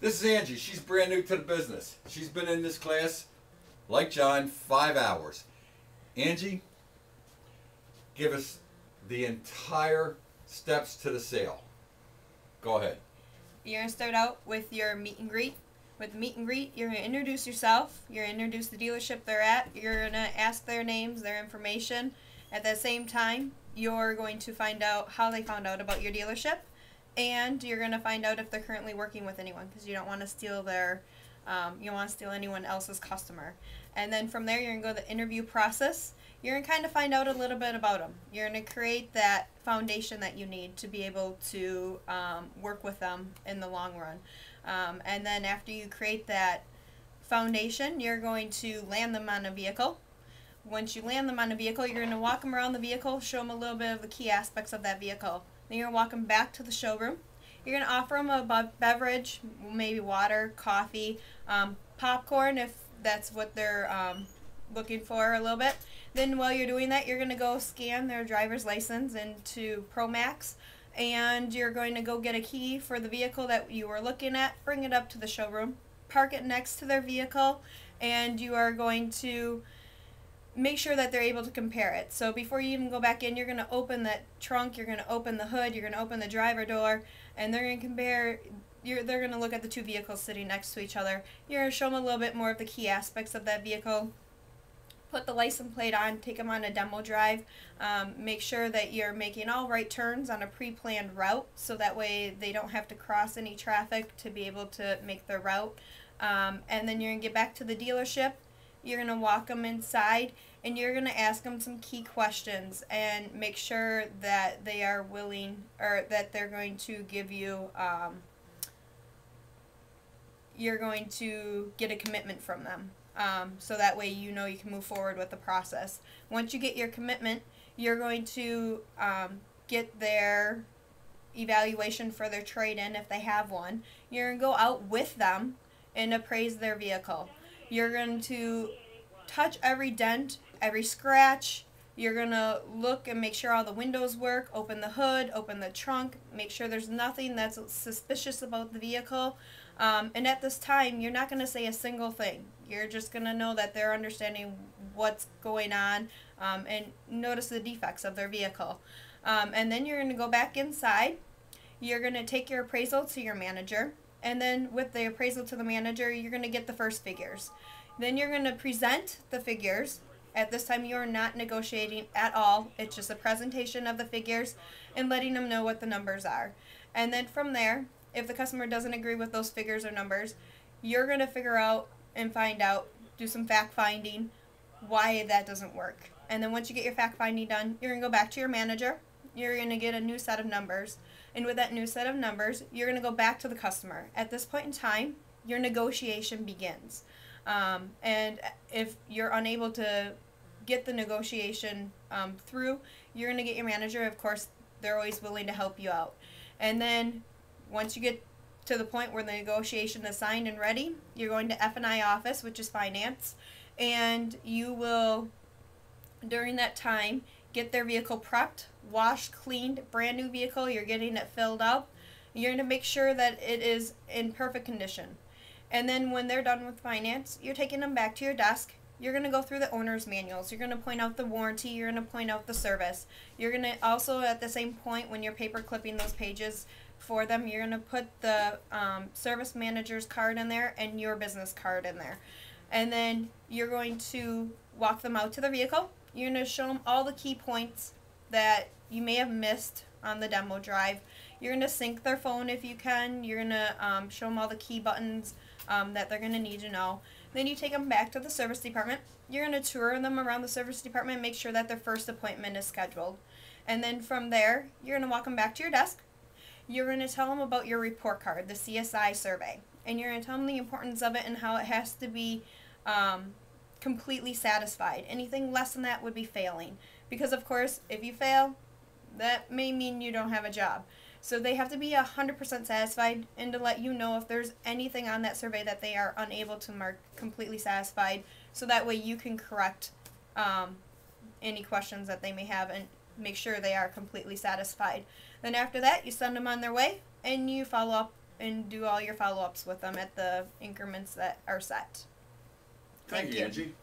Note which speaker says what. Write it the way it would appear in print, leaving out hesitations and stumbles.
Speaker 1: This is Angie. She's brand new to the business. She's been in this class, like John, 5 hours. Angie, give us the entire steps to the sale. Go ahead.
Speaker 2: You're going to start out with your meet and greet. With the meet and greet, you're going to introduce yourself. You're going to introduce the dealership they're at. You're going to ask their names, their information. At the same time, you're going to find out how they found out about your dealership. And you're going to find out if they're currently working with anyone, because you don't want to steal their, you don't want to steal anyone else's customer. And then from there, you're going to go to the interview process. You're going to kind of find out a little bit about them. You're going to create that foundation that you need to be able to work with them in the long run. And then after you create that foundation, you're going to land them on a vehicle. Once you land them on a vehicle, you're going to walk them around the vehicle, show them a little bit of the key aspects of that vehicle. Then you're going to walk them back to the showroom. You're going to offer them a beverage, maybe water, coffee, popcorn if that's what they're looking for a little bit. Then while you're doing that, you're going to go scan their driver's license into ProMax, and you're going to go get a key for the vehicle that you were looking at, bring it up to the showroom, park it next to their vehicle, and you are going to make sure that they're able to compare it. So before you even go back in, you're going to open that trunk, you're going to open the hood, you're going to open the driver door, and they're going to compare. They're going to look at the two vehicles sitting next to each other. You're going to show them a little bit more of the key aspects of that vehicle. Put the license plate on, take them on a demo drive. Make sure that you're making all right turns on a pre-planned route, so that way they don't have to cross any traffic to be able to make their route. And then you're going to get back to the dealership. You're going to walk them inside, and you're going to ask them some key questions and make sure that they are willing, or that they're going to give you, you're going to get a commitment from them. So that way you know you can move forward with the process. Once you get your commitment, you're going to get their evaluation for their trade-in if they have one. You're going to go out with them and appraise their vehicle. You're going to touch every dent, every scratch. You're going to look and make sure all the windows work, open the hood, open the trunk, make sure there's nothing that's suspicious about the vehicle. And at this time, you're not going to say a single thing. You're just going to know that they're understanding what's going on and notice the defects of their vehicle. And then you're going to go back inside. You're going to take your appraisal to your manager. And then with the appraisal to the manager, you're going to get the first figures. Then you're going to present the figures. At this time, you're not negotiating at all. It's just a presentation of the figures and letting them know what the numbers are. And then from there, if the customer doesn't agree with those figures or numbers, you're going to figure out and find out, do some fact-finding, why that doesn't work. And then once you get your fact-finding done, you're going to go back to your manager. You're going to get a new set of numbers. And with that new set of numbers, you're going to go back to the customer. At this point in time, your negotiation begins. And if you're unable to get the negotiation through, you're going to get your manager. Of course, they're always willing to help you out. And then once you get to the point where the negotiation is signed and ready, you're going to F&I office, which is finance, and you will, during that time, get their vehicle prepped, washed, cleaned, brand new vehicle. You're getting it filled up. You're going to make sure that it is in perfect condition. And then when they're done with finance, you're taking them back to your desk. You're going to go through the owner's manuals. You're going to point out the warranty. You're going to point out the service. You're going to also, at the same point, when you're paper clipping those pages for them, you're going to put the service manager's card in there and your business card in there. And then you're going to walk them out to the vehicle. You're going to show them all the key points that you may have missed on the demo drive. You're going to sync their phone if you can. You're going to show them all the key buttons that they're going to need to know. Then you take them back to the service department. You're going to tour them around the service department and make sure that their first appointment is scheduled. And then from there, you're going to walk them back to your desk. You're going to tell them about your report card, the CSI survey. And you're going to tell them the importance of it and how it has to be completely satisfied. Anything less than that would be failing. Because, of course, if you fail, that may mean you don't have a job. So they have to be 100% satisfied, and to let you know if there's anything on that survey that they are unable to mark completely satisfied, so that way you can correct any questions that they may have and make sure they are completely satisfied. Then after that, you send them on their way, and you follow up and do all your follow-ups with them at the increments that are set.
Speaker 1: Thank you, Angie.